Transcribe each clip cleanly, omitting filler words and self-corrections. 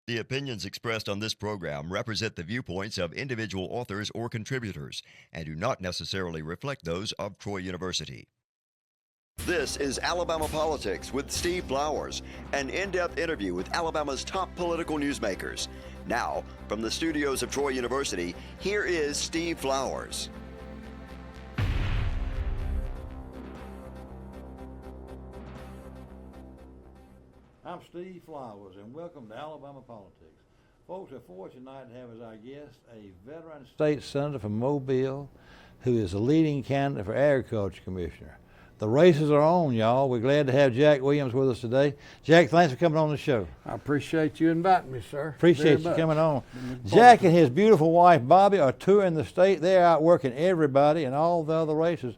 The opinions expressed on this program represent the viewpoints of individual authors or contributors and do not necessarily reflect those of Troy University. This is Alabama Politics with Steve Flowers, an in-depth interview with Alabama's top political newsmakers. Now, from the studios of Troy University, here is Steve Flowers. I'm Steve Flowers, and welcome to Alabama Politics. Folks, we're fortunate tonight to have as our guest a veteran state senator from Mobile who is a leading candidate for agriculture commissioner. The races are on, y'all. We're glad to have Jack Williams with us today. Jack, thanks for coming on the show. I appreciate you inviting me, sir. Appreciate you coming on. Jack and his beautiful wife, Bobby, are touring the state. They're out working everybody and all the other races.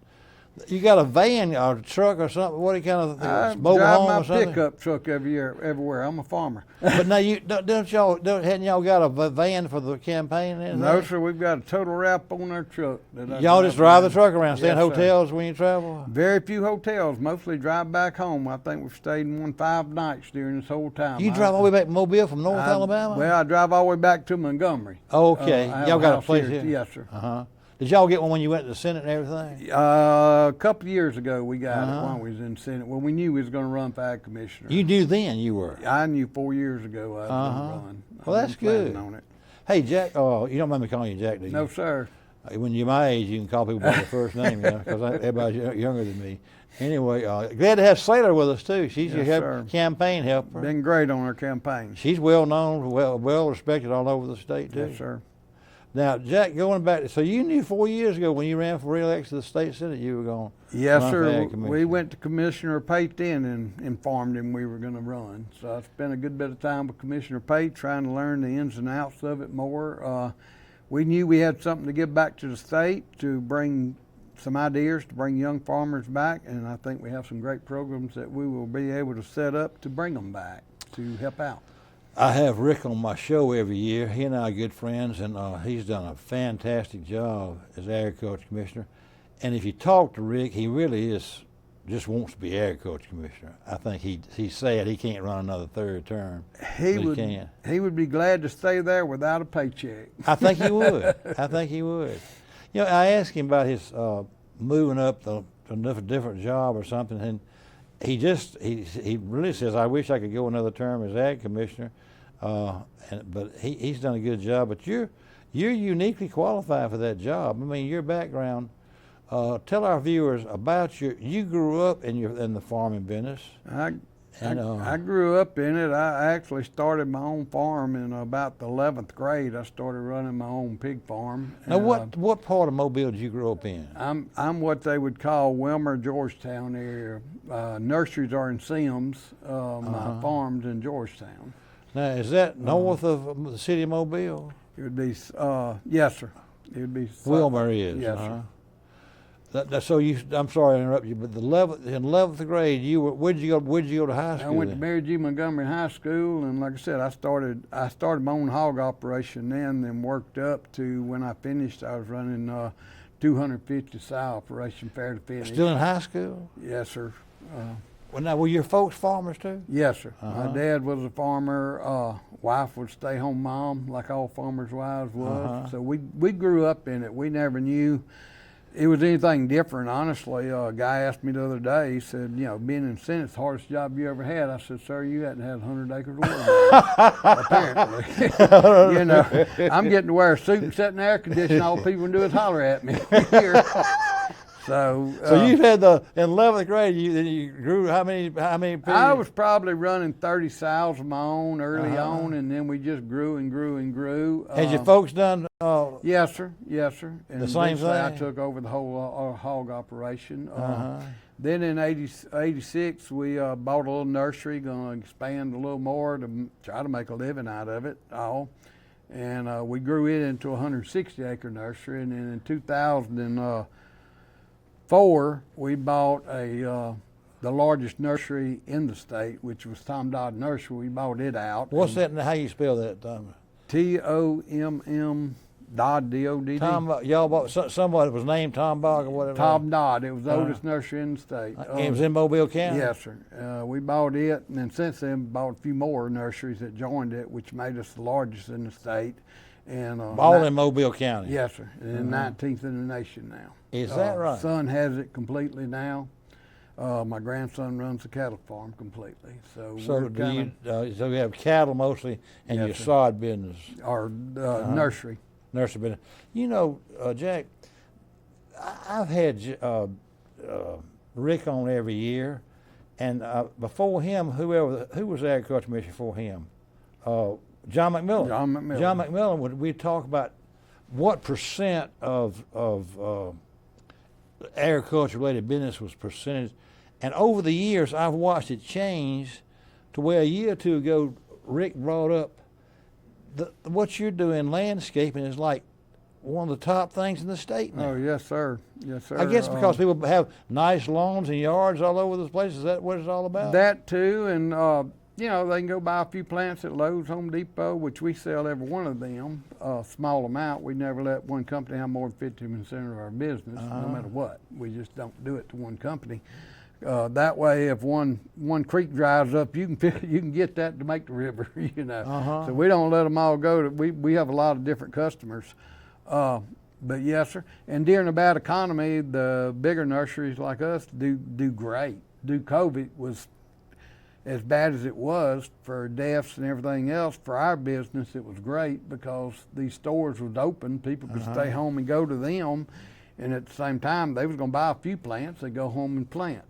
You got a van or a truck or something? What kind of mobile home or something? I drive my pickup truck everywhere. I'm a farmer. But now you hadn't y'all got a van for the campaign? No, sir. We've got a total wrap on our truck. Y'all just drive the truck around, stay in hotels when you travel? Very few hotels. Mostly drive back home. I think we've stayed in 5 nights during this whole time. You drive all the way back to Mobile from North Alabama? Well, I drive all the way back to Montgomery. Okay. Y'all got a place here? Yes, sir. Uh-huh. Did y'all get one when you went to the Senate and everything? A couple of years ago we got it when we was in the Senate. Well, we knew we was going to run for ag commissioner. You knew then you were? I knew 4 years ago I was going to run. Well, that's good. On it. Hey, Jack, you don't mind me calling you Jack, do you? No, sir. When you're my age, you can call people by their first name, because everybody's younger than me. Anyway, glad to have Sailor with us, too. She's your campaign helper. Been great on her campaign. She's well known, well respected all over the state, too. Yes, sir. Now, Jack, going back, so you knew 4 years ago when you ran for re-election to the state senate you were going to Yes, run sir. for We went to Commissioner Pate then and informed him we were going to run. So I spent a good bit of time with Commissioner Pate trying to learn the ins and outs of it more. We knew we had something to give back to the state, to bring some ideas to bring young farmers back, and I think we have some great programs that we will be able to set up to bring them back to help out. I have Rick on my show every year. He and I are good friends, and he's done a fantastic job as agriculture commissioner. And if you talk to Rick, he really just wants to be agriculture commissioner. I think he's sad he can't run another third term. He would be glad to stay there without a paycheck. I think he would. I think he would. You know, I asked him about his moving up to a different job or something, and he really says, I wish I could go another term as ag commissioner. But he's done a good job. But you're uniquely qualified for that job. I mean, your background. Tell our viewers about you grew up in the farming business. I grew up in it. I actually started my own farm in about the 11th grade. I started running my own pig farm. Now, what part of Mobile did you grow up in? I'm what they would call Wilmer, Georgetown area. Nurseries are in Sims. My farm's in Georgetown. Now, is that north of the city of Mobile? It would be, yes, sir. It would be. Wilmer is. Yes, sir. So I'm sorry to interrupt you, but in 11th grade, where'd you go to high school? I went to Mary G. Montgomery High School, and like I said, I started my own hog operation then worked up to when I finished. I was running 250 sow operation, fair to finish. Still in high school? Yes, sir. Well, now, were your folks farmers too? Yes, sir. My dad was a farmer. Wife was stay-home mom, like all farmers' wives was. So we grew up in it. We never knew it was anything different, honestly. A guy asked me the other day, he said, being in the Senate's the hardest job you ever had. I said, sir, you hadn't had 100 acres of land, apparently. I'm getting to wear a suit and sit in the air conditioning. All people can do is holler at me here. So you had in 11th grade, you grew how many pigs? I was probably running 30 sows of my own early on, and then we just grew and grew and grew. Had your folks done? Yes, sir. Yes, sir. And the same thing? I took over the whole hog operation. Then in 86, we bought a little nursery, going to expand a little more to try to make a living out of it all. And we grew it into a 160-acre nursery, and then in 2004, we bought the largest nursery in the state, which was Tom Dodd Nursery. We bought it out. What's that? How you spell that, Tom? TOMM Dodd, D-O-D-D. Y'all bought somebody was named Tom Bog or whatever. Tom Dodd. It was the oldest nursery in the state. It was in Mobile County. Yes, sir. We bought it, and then since then bought a few more nurseries that joined it, which made us the largest in the state. And all in Mobile County. Yes, sir. And 19th in the nation now. Is that right? Son has it completely now. My grandson runs the cattle farm completely. So you have cattle mostly, and Yes, your sir. sod business, our nursery. nursery business. You know, Jack, I've had Rick on every year, and before him, who was the agriculture commissioner before him? John McMillan. John McMillan. We talk about what percent of agriculture-related business was percentage, and over the years, I've watched it change to where a year or two ago, Rick brought up what you're doing landscaping is like one of the top things in the state now. Oh, yes, sir. Yes, sir. I guess because people have nice lawns and yards all over this place. Is that what it's all about? That too, and you know, they can go buy a few plants at Lowe's, Home Depot, which we sell every one of them, a small amount. We never let one company have more than 50% of our business, no matter what. We just don't do it to one company. That way, if one creek dries up, you can get that to make the river, you know. So we don't let them all go. We have a lot of different customers. But yes, sir. And during the bad economy, the bigger nurseries like us do great. COVID was as bad as it was for deaths and everything else. For our business, it was great because these stores was open. People could stay home and go to them. And at the same time, they was going to buy a few plants. They go home and plant.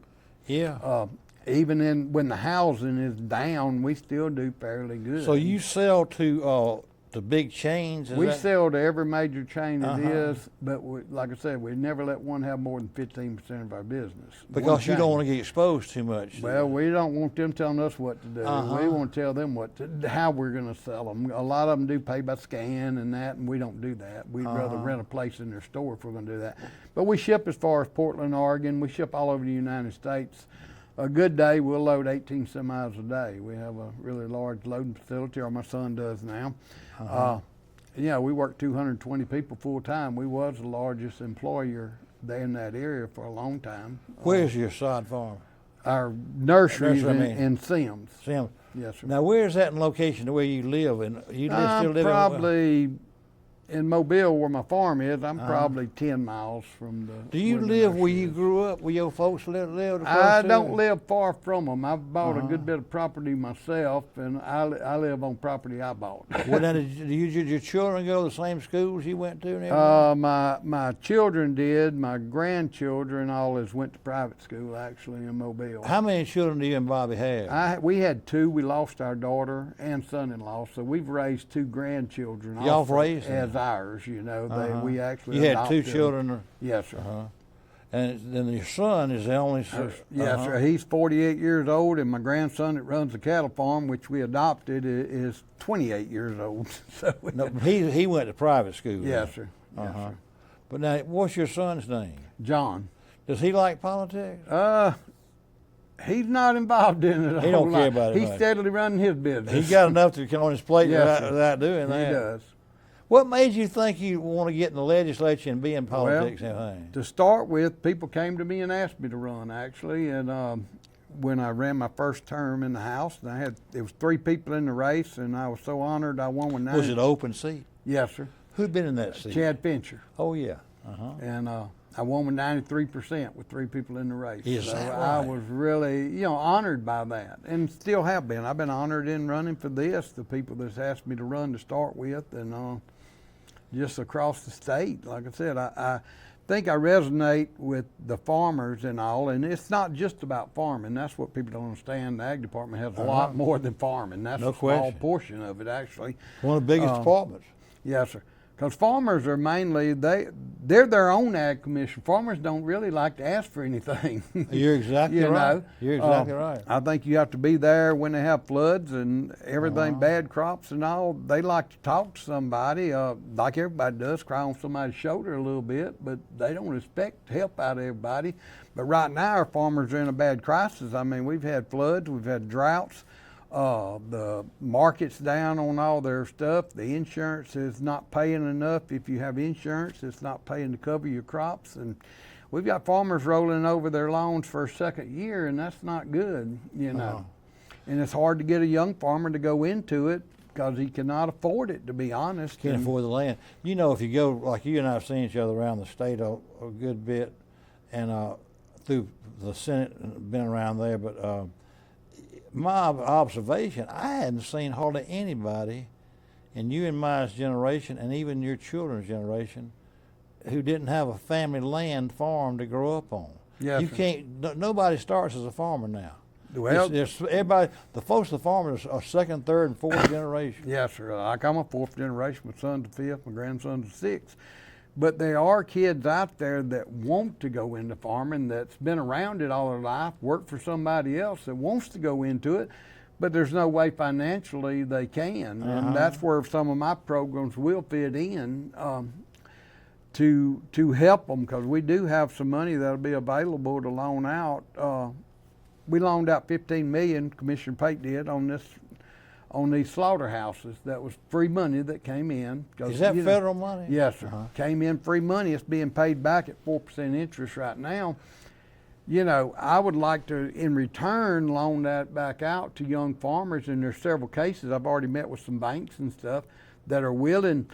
Yeah. Even when the housing is down, we still do fairly good. So you sell to big chains? We sell to every major chain it is, but like I said, we never let one have more than 15% of our business. Because you don't want to get exposed too much. Well, we don't want them telling us what to do. We want to tell them how we're going to sell them. A lot of them do pay by scan and that, and we don't do that. We'd rather rent a place in their store if we're going to do that. But we ship as far as Portland, Oregon. We ship all over the United States. A good day, we'll load 18 semis a day. We have a really large loading facility, or my son does now. Yeah, we work 220 people full time. We was the largest employer there in that area for a long time. Where's your sod farm? Our nurseries Nursery, in Sims. Sims. Yes, sir. Now, where's that in location to where you live? And you still live probably in Mobile, where my farm is. I'm probably 10 miles from the. Do you live where you grew up, where your folks lived? I don't live far from them. I've bought a good bit of property myself, and I live on property I bought. Well, now, did your children go to the same schools you went to? And everything? My children did. My grandchildren always went to private school, actually, in Mobile. How many children do you and Bobby have? We had two. We lost our daughter and son-in-law, so we've raised two grandchildren. Y'all raised them? as ours, you know. We actually You had two adopted children? them. Yes, sir. And then your son is the only son? Yes, sir. He's 48 years old, and my grandson that runs the cattle farm, which we adopted, is 28 years old. So No, he went to private school. yes, sir. Yes, sir. But now, what's your son's name? John. Does he like politics? He's not involved in it. He don't care about it He's much. steadily running his business. He's got enough to come on his plate Yes, sir. without doing that. He does. What made you think you want to get in the legislature and be in politics and everything? To start with, people came to me and asked me to run, actually, and when I ran my first term in the House, and there was 3 people in the race, and I was so honored I won with 9. Was it an open seat? Yes, sir. Who'd been in that seat? Chad Fincher. Oh, yeah. And I won with 93% with 3 people in the race. Is so that I right? was really, honored by that, and still have been. I've been honored in running for this. The people that's asked me to run to start with, and just across the state. Like I said, I think I resonate with the farmers and all, and it's not just about farming. That's what people don't understand. The ag department has a lot more than farming. That's No a small question. portion of it, actually. One of the biggest departments. Yes, sir. Because farmers are mainly, they're their own ag commission. Farmers don't really like to ask for anything. You're exactly You right. know, You're exactly right. I think you have to be there when they have floods and everything, bad crops and all. They like to talk to somebody, like everybody does, cry on somebody's shoulder a little bit, but they don't expect help out of everybody. But right now, our farmers are in a bad crisis. I mean, we've had floods, we've had droughts. The market's down on all their stuff. The insurance is not paying enough. If you have insurance, it's not paying to cover your crops. And we've got farmers rolling over their loans for a second year, and that's not good, you know. And it's hard to get a young farmer to go into it because he cannot afford it, to be honest. Can't afford the land. You know, if you go, like you and I have seen each other around the state a good bit, and through the Senate, been around there, but my observation, I hadn't seen hardly anybody in you and my generation, and even your children's generation, who didn't have a family land farm to grow up on. Yes, you sir. can't. Nobody starts as a farmer now. Well, There's everybody. The folks, the farmers, are second, third, and fourth generation. yes, sir. Like I'm a fourth generation. My son's the fifth. My grandson's the sixth. But there are kids out there that want to go into farming, that's been around it all their life, worked for somebody else that wants to go into it, but there's no way financially they can. And that's where some of my programs will fit in to help them, because we do have some money that'll be available to loan out. We loaned out $15 million, Commissioner Pate did, on these slaughterhouses. That was free money that came in. Is that federal money? Yes, sir. Came in free money. It's being paid back at 4% interest right now. You know, I would like to, in return, loan that back out to young farmers, and there's several cases. I've already met with some banks and stuff that are willing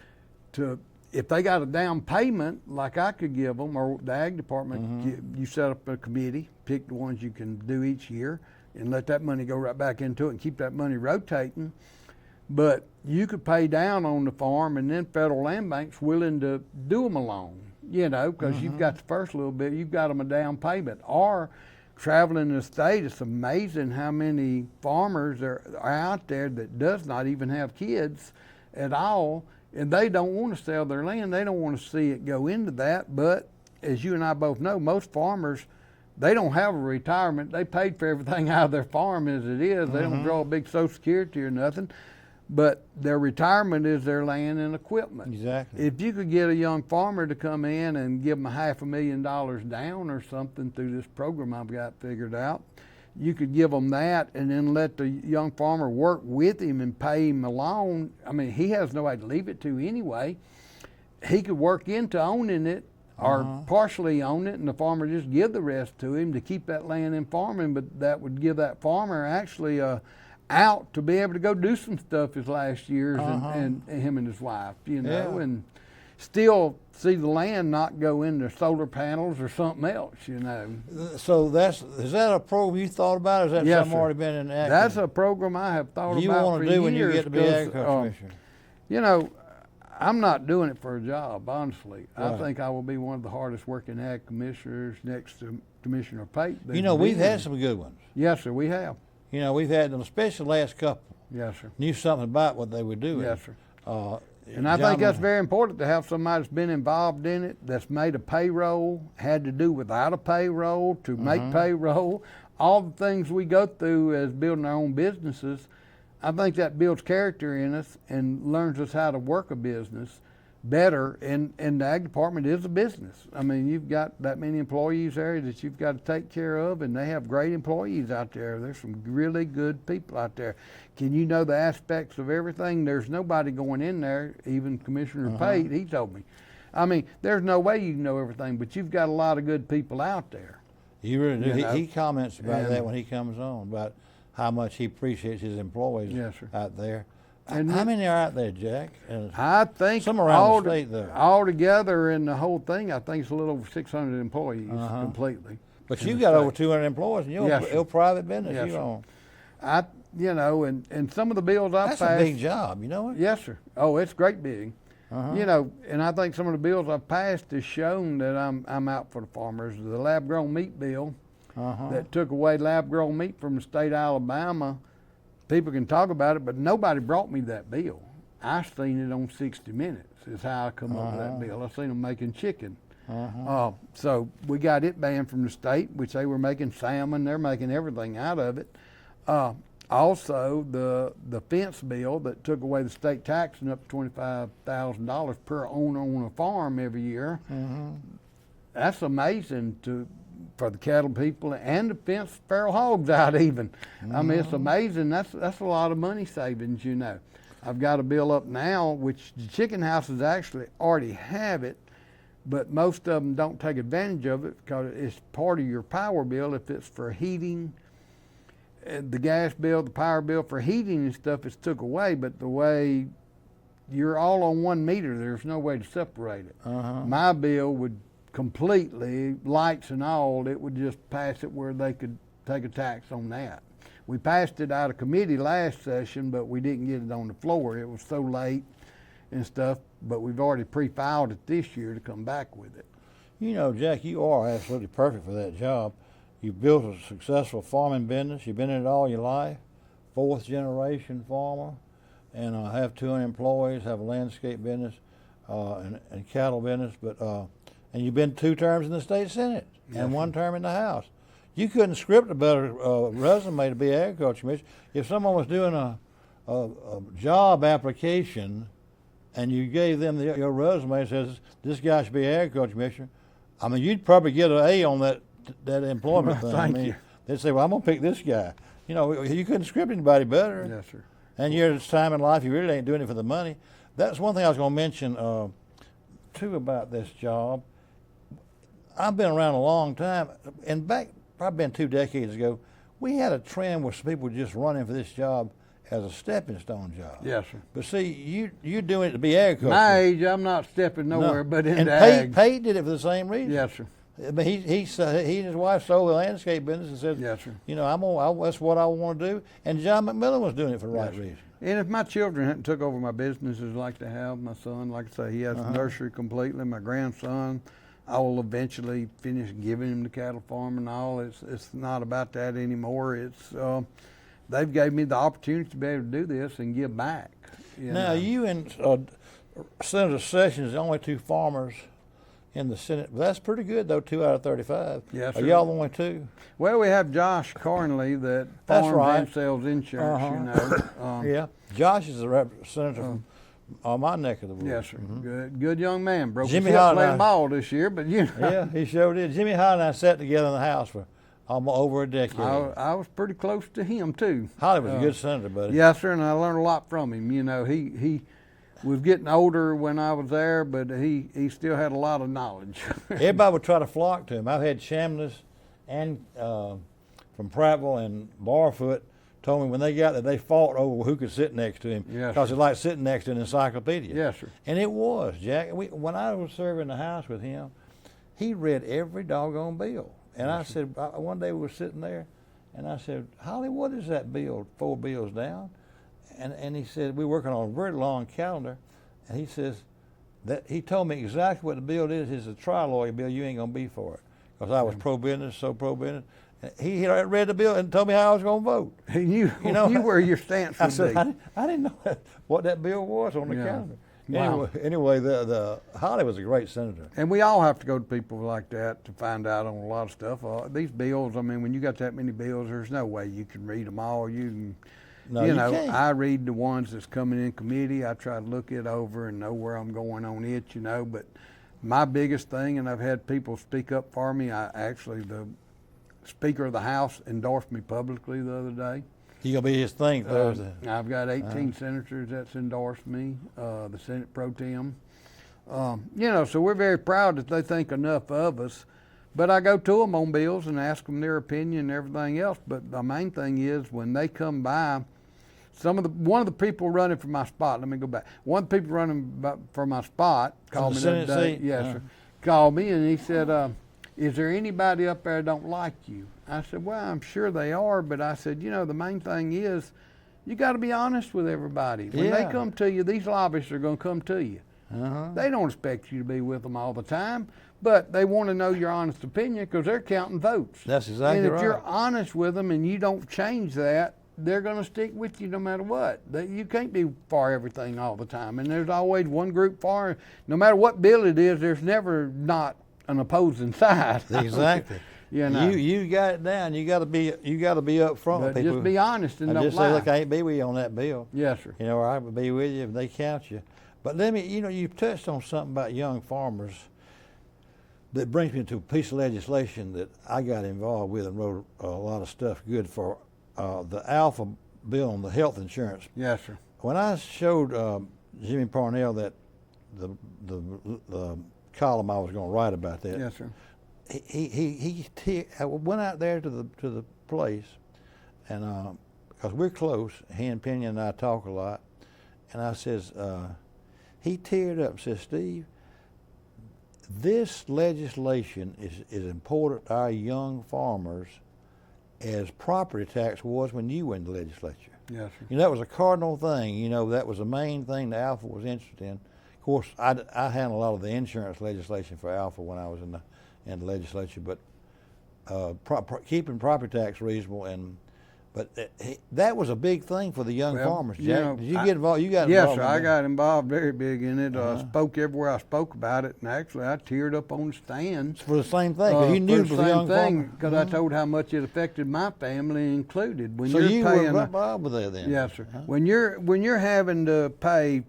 to, if they got a down payment like I could give them, or the ag department, you set up a committee, pick the ones you can do each year, and let that money go right back into it and keep that money rotating. But you could pay down on the farm, and then federal land bank's willing to do them a loan, you know, because you've got the first little bit, you've got them a down payment. Or traveling the state, it's amazing how many farmers are out there that does not even have kids at all, and they don't want to sell their land. They don't want to see it go into that. But as you and I both know, most farmers, they don't have a retirement. They paid for everything out of their farm as it is. They don't draw a big Social Security or nothing. But their retirement is their land and equipment. Exactly. If you could get a young farmer to come in and give them $500,000 down or something through this program I've got figured out, you could give them that and then let the young farmer work with him and pay him a loan. I mean, he has nobody to leave it to anyway. He could work into owning it or partially own it, and the farmer just give the rest to him to keep that land in farming. But that would give that farmer actually out to be able to go do some stuff his last years, and him and his wife, you know, and still see the land not go into solar panels or something else, you know. So is that a program you thought about, or is that Yes, something sir. already been enacted? That's a program I have thought you about want for to do years. when you get to be 'cause, agriculture commissioner? You know, I'm not doing it for a job, honestly. I Right. think I will be one of the hardest working ag commissioners next to Commissioner Pate. You know, we've had some good ones. Yes, sir, we have. You know, we've had them, especially the last couple. Yes, sir. Knew something about what they were doing. Yes, sir. And John I think that's Miller- very important to have somebody that's been involved in it, that's made a payroll, had to do without a payroll, to make payroll, all the things we go through as building our own businesses. I think that builds character in us and learns us how to work a business better. And the ag department is a business. I mean, you've got that many employees there that you've got to take care of, and they have great employees out there. There's some really good people out there. Can you know the aspects of everything? There's nobody going in there, even Commissioner Pate, he told me. I mean, there's no way you can know everything, but you've got a lot of good people out there. You really do. You know? He comments about And- that when he comes on, about how much he appreciates his employees Yes, sir. out there. And How many are out there, Jack? I think Some around the state, though. all together in the whole thing, I think it's a little over 600 employees completely. But in you've the got state. over 200 employees, and you're Yes, sir. a private business Yes, you sir. own. You know, and some of the bills I've That's passed. a big job, you know it? Yes, sir. Oh, it's great big. You know, and I think some of the bills I've passed has shown that I'm out for the farmers. The lab-grown meat bill that took away lab-grown meat from the state of Alabama. People can talk about it, but nobody brought me that bill. I seen it on 60 Minutes. Is how I come up with that bill. I seen them making chicken. So we got it banned from the state, which they were making salmon. They're making everything out of it. Also, the fence bill that took away the state tax and up to $25,000 per owner on a farm every year. That's amazing to for the cattle people and to fence feral hogs out even. I mean, it's amazing. That's a lot of money savings, you know. I've got a bill up now, which the chicken houses actually already have it, but most of them don't take advantage of it because it's part of your power bill if it's for heating. The gas bill, the power bill for heating and stuff is took away, but the way you're all on one meter, there's no way to separate it. My bill would completely, lights and all, it would just pass it where they could take a tax on that. We passed it out of committee last session, but we didn't get it on the floor. It was so late and stuff, but we've already pre-filed it this year to come back with it. You know, Jack, you are absolutely perfect for that job. You've built a successful farming business. You've been in it all your life, 4th generation farmer, and have 2 employees, have a landscape business and cattle business, but and you've been 2 terms in the state senate and 1 term in the House. You couldn't script a better resume to be agriculture commissioner. If someone was doing a job application and you gave them your resume and says this guy should be agriculture commissioner, I mean, you'd probably get an A on that employment thing. Thank you. They'd say, well, I'm going to pick this guy. You know, you couldn't script anybody better. Yes, sir. And you're at this time in life, you really ain't doing it for the money. That's one thing I was going to mention, too, about this job. I've been around a long time, and back probably been 2 decades ago, we had a trend where people were just running for this job as a stepping stone job. Yes, sir. But see, you're doing it to be agriculture. My age, I'm not stepping nowhere but into and ag. Pate did it for the same reason. Yes, sir. But he and his wife sold the landscape business and said, Yes, sir. you know, that's what I want to do. And John McMillan was doing it for the right reason. And if my children hadn't took over my businesses like they have, my son, like I say, he has the nursery completely. My grandson, I will eventually finish giving him the cattle farm and all. It's not about that anymore. It's they've gave me the opportunity to be able to do this and give back. Now, you and Senator Sessions, the only 2 farmers in the Senate. That's pretty good, though, 2 out of 35. Yes, Are sir. y'all the only 2? Well, we have Josh Cornley that That's farms right. and sells insurance, you know. Yeah. Josh is the senator from my neck of the woods. Yes, sir. Good young man. Broke Jimmy his hip Hall playing and I- ball this year, but you know. Yeah, he sure did. Jimmy Holly and I sat together in the House for almost over a decade. I was pretty close to him too. Holly was a good senator, buddy. Yes, sir, and I learned a lot from him. You know, he was getting older when I was there, but he still had a lot of knowledge. Everybody would try to flock to him. I've had Chambliss and from Prattville and Barfoot told me when they got there, they fought over who could sit next to him Yes, because sir. it's like sitting next to an encyclopedia. Yes, sir. And it was, Jack. When I was serving the House with him, he read every doggone bill. And I said, one day we were sitting there, and I said, Holly, what is that bill, 4 bills down? And he said, we're working on a very long calendar. And he says, that he told me exactly what the bill is. It's a trial lawyer bill. You ain't going to be for it. Because I was pro-business, so pro-business. He read the bill and told me how I was going to vote. He knew, You know, knew where your stance I would said, be. I didn't know what that bill was on the Yeah. calendar. Wow. Anyway, the Holly was a great senator. And we all have to go to people like that to find out on a lot of stuff. These bills, I mean, when you got that many bills, there's no way you can read them all. You know, can't. I read the ones that's coming in committee. I try to look it over and know where I'm going on it, you know. But my biggest thing, and I've had people speak up for me, the Speaker of the House endorsed me publicly the other day. He gonna be his thing Thursday. I've got 18 senators that's endorsed me, the Senate Pro Tem. You know, so we're very proud that they think enough of us. But I go to them on bills and ask them their opinion and everything else. But the main thing is when they come by, one of the people running for my spot. Let me go back. One of the people running for my spot called me the other day. Yes, sir. Called me and he said, "Is there anybody up there that don't like you?" I said, "Well, I'm sure they are, but I said, you know, the main thing is you got to be honest with everybody. When they Yeah. come to you, these lobbyists are going to come to you. Uh-huh. They don't expect you to be with them all the time, but they want to know your honest opinion because they're counting votes. That's exactly And if right. you're honest with them and you don't change that, they're going to stick with you no matter what. You can't be for everything all the time, and there's always one group for. No matter what bill it is, there's never not an opposing side. Exactly. You know. You got it down. You got to be up front But with people. just be honest and don't just lie. say, look, I ain't be with you on that bill. Yes, sir. You know, or I would be with you if they count you. But let me, you know, you've touched on something about young farmers. that brings me to a piece of legislation that I got involved with and wrote a lot of stuff good for the Alpha bill on the health insurance. Yes, sir. When I showed Jimmy Parnell that the column I was going to write about that, Yes, sir. I went out there to the place, and because we're close, he and Pena and I talk a lot, and I says, he teared up and says, Steve, this legislation is important to our young farmers as property tax was when you were in the legislature. Yes, sir. You know, that was a cardinal thing. You know, that was the main thing the Alpha was interested in. Of course, I handled a lot of the insurance legislation for Alpha when I was in the legislature, but keeping property tax reasonable but that was a big thing for the young farmers. Jack, you know, did you get involved? You got yes, involved. sir. I got involved very big in it. Uh-huh. Spoke everywhere I spoke about it, and actually I teared up on the stand. For the same thing, because you knew for it the was a same young thing, farmer. because I told how much it affected my family included. When So you're you paying, were involved with that then? yes, sir. Huh? When you're having to pay,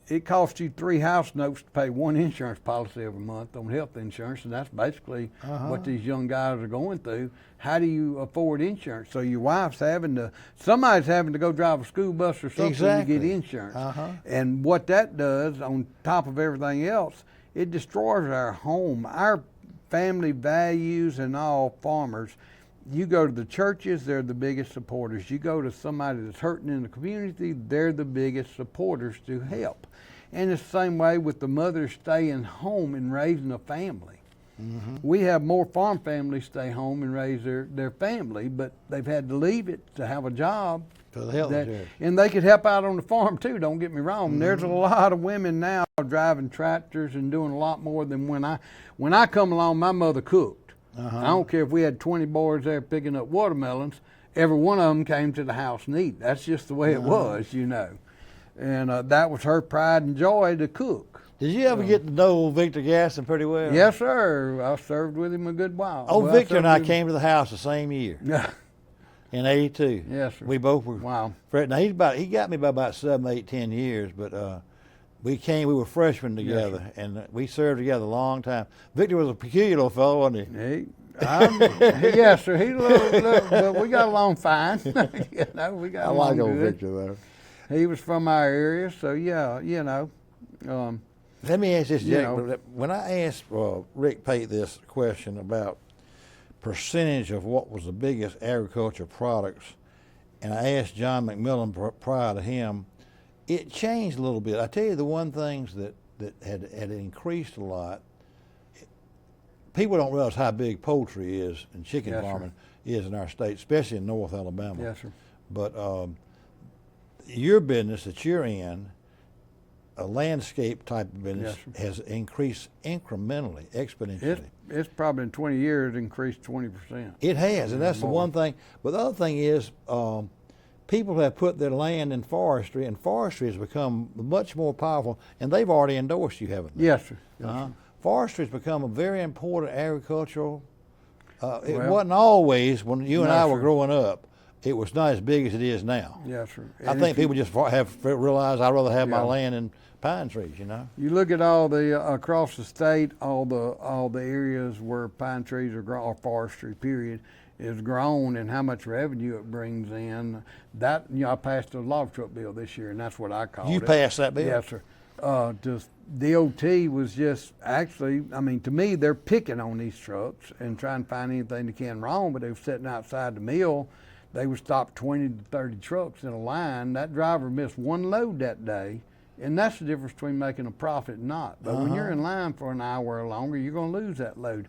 it costs you 3 house notes to pay 1 insurance policy every month on health insurance, and that's basically what these young guys are going through. How do you afford insurance? So your wife's somebody's having to go drive a school bus or something Exactly. to get insurance. And what that does, on top of everything else, it destroys our home, our family values, and all farmers. You go to the churches, they're the biggest supporters. You go to somebody that's hurting in the community, they're the biggest supporters to help. And it's the same way with the mothers staying home and raising a family. We have more farm families stay home and raise their family, but they've had to leave it to have a job. For the health insurance. And they could help out on the farm too, don't get me wrong. There's a lot of women now driving tractors and doing a lot more than when I come along, my mother cooked. I don't care if we had 20 boys there picking up watermelons, every one of them came to the house and eat. That's just the way it was, you know. And that was her pride and joy to cook. Did you ever get to know Victor Gaston pretty well? Yes, sir. I served with him a good while. Oh, Well, Victor and I served with him- came to the house the same year in '82. Yes, sir. We both were. Wow. Now he got me by about 7, 8, 10 years, but we were freshmen together, and we served together a long time. Victor was a peculiar little fellow, wasn't he? Yes, sir. He little, but we got along fine. You know, we got I along like old good. Victor though. He was from our area, so yeah, you know. Let me ask this, You Jack. know. When I asked Rick Pate this question about percentage of what was the biggest agriculture products, and I asked John McMillan prior to him, it changed a little bit. I tell you the one things that had increased a lot. People don't realize how big poultry is and chicken Yes, sir. farming is in our state, especially in North Alabama. Yes, sir. But your business that you're in, a landscape type of business, Yes, has increased incrementally, exponentially. It's probably in 20 years increased 20%. It has, and that's the more. one thing. But the other thing is, people have put their land in forestry, and forestry has become much more powerful, and they've already endorsed you, haven't they? Yes, sir. Yes, Uh-huh. sir. Forestry has become a very important agricultural. It Well, wasn't always when you and no, I were sir. growing up. It was not as big as it is now. Yes, sir. I And think if you- people just have realized I'd rather have my Yeah. land in pine trees. You know. You look at all the across the state, all the areas where pine trees are grown, or forestry period, is grown, and how much revenue it brings in. That I passed a log truck bill this year, and that's what I called it. You passed that bill? Yes, sir. Just DOT was just actually, I mean, to me, they're picking on these trucks and trying to find anything they can wrong, but they were sitting outside the mill. They would stop 20 to 30 trucks in a line. That driver missed one load that day, and that's the difference between making a profit and not. But when you're in line for an hour or longer, you're going to lose that load.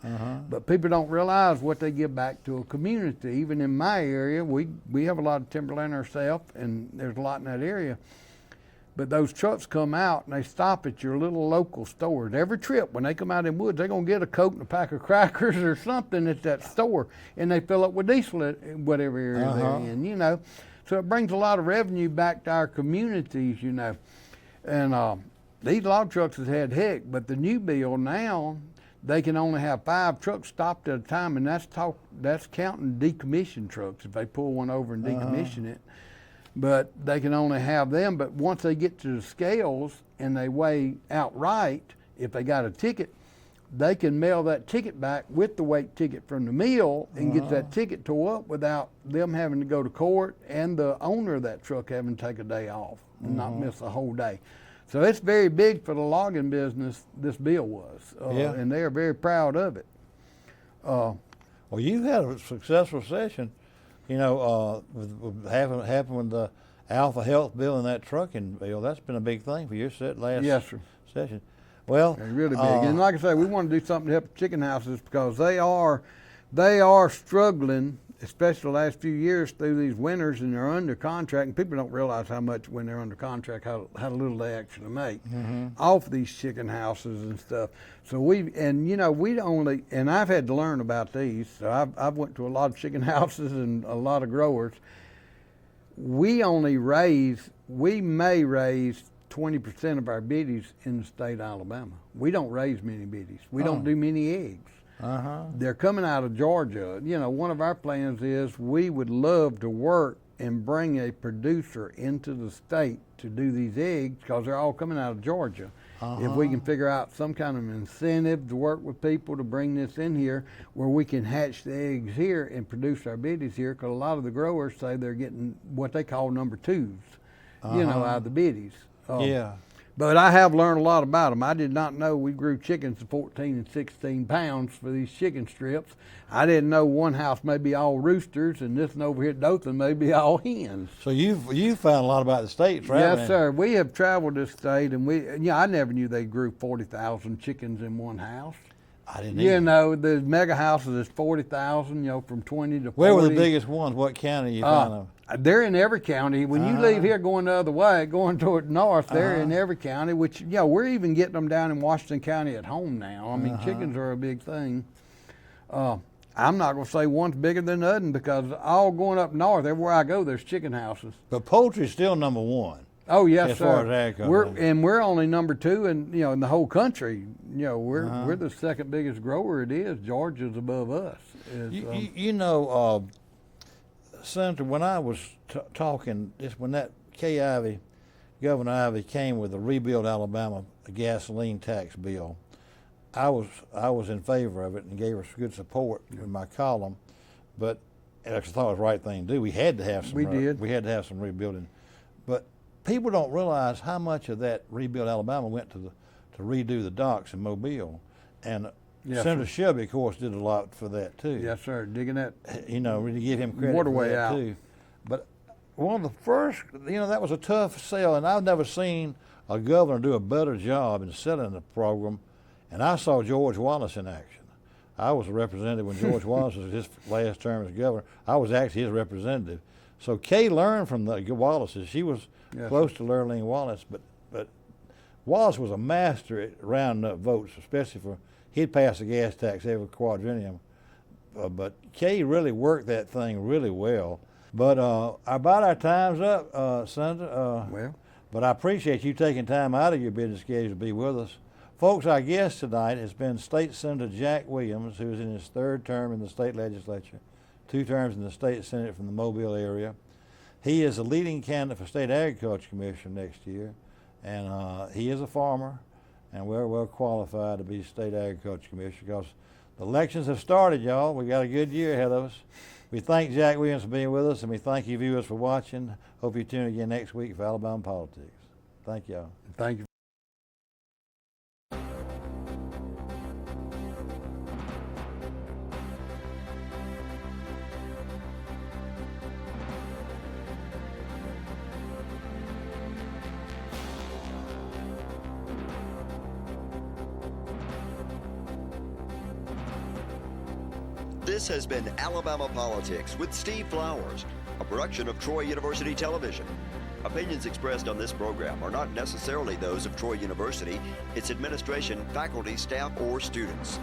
But people don't realize what they give back to a community. Even in my area, we have a lot of timberland ourselves, and there's a lot in that area. But those trucks come out and they stop at your little local stores. Every trip, when they come out in the woods, they're going to get a Coke and a pack of crackers or something at that store, and they fill up with diesel at whatever area they're in, you know. So it brings a lot of revenue back to our communities, you know. And these log trucks has had heck, but the new bill now, they can only have 5 trucks stopped at a time, and that's counting decommissioned trucks if they pull one over and decommission it. But they can only have them. But once they get to the scales and they weigh outright, if they got a ticket, they can mail that ticket back with the weight ticket from the mill and get that ticket tore up without them having to go to court and the owner of that truck having to take a day off and not miss a whole day. So it's very big for the logging business, this bill was, and they are very proud of it. Well, you had a successful session, with happened with the Alpha Health bill and that trucking bill. That's been a big thing for your last session. Well, they're really big, and like I say, we want to do something to help the chicken houses because they are struggling, especially the last few years through these winters, and they're under contract. And people don't realize how much when they're under contract, how little they actually make off these chicken houses and stuff. So and I've had to learn about these. So I've went to a lot of chicken houses and a lot of growers. We may raise 20% of our biddies in the state of Alabama. We don't raise many biddies. We don't do many eggs. They're coming out of Georgia. One of our plans is we would love to work and bring a producer into the state to do these eggs because they're all coming out of Georgia. If we can figure out some kind of incentive to work with people to bring this in here where we can hatch the eggs here and produce our biddies here, because a lot of the growers say they're getting what they call number twos, out of the biddies. But I have learned a lot about them. I did not know we grew chickens to 14 and 16 pounds for these chicken strips. I didn't know one house may be all roosters and this one over here at Dothan may be all hens. So you found a lot about the state traveling. Yes, sir. We have traveled this state, and I never knew they grew 40,000 chickens in one house. I didn't either. The mega houses is 40,000, from 20 to 40. Where were the biggest ones? What county you found them? They're in every county. When you leave here going the other way, going toward north, they're in every county, which, we're even getting them down in Washington County at home now. I mean, chickens are a big thing. I'm not going to say one's bigger than the other because all going up north, everywhere I go, there's chicken houses. But poultry's still number one. Oh yes, as sir. Far as that we're only number two, in the whole country. We're the second biggest grower. It is. Georgia's above us. Senator, when I was talking, when that Governor Ivey came with the Rebuild Alabama gasoline tax bill, I was in favor of it and gave her good support in my column, but I thought it was the right thing to do. We had to have some. We had to have some rebuilding, but people don't realize how much of that Rebuild Alabama went to redo the docks in Mobile, and Senator Shelby, of course, did a lot for that too. Yes, sir. Digging that, really give him credit waterway for that out too. But one of the first, that was a tough sell, and I've never seen a governor do a better job in selling the program. And I saw George Wallace in action. I was a representative when George Wallace was his last term as governor. I was actually his representative. So Kay learned from the Wallaces. She was close to Lurleen Wallace, but Wallace was a master at rounding up votes, especially he'd pass the gas tax every quadrennium. But Kay really worked that thing really well. But about our time's up, Senator. But I appreciate you taking time out of your business schedule to be with us. Folks, our guest tonight has been State Senator Jack Williams, who is in his third term in the state legislature, 2 terms in the state senate from the Mobile area. He is a leading candidate for State Agriculture Commission next year, and he is a farmer, and we're well qualified to be State Agriculture Commission because the elections have started, y'all. We got a good year ahead of us. We thank Jack Williams for being with us, and we thank you viewers for watching. Hope you tune in again next week for Alabama Politics. Thank y'all. Thank you. This has been Alabama Politics with Steve Flowers, a production of Troy University Television. Opinions expressed on this program are not necessarily those of Troy University, its administration, faculty, staff, or students.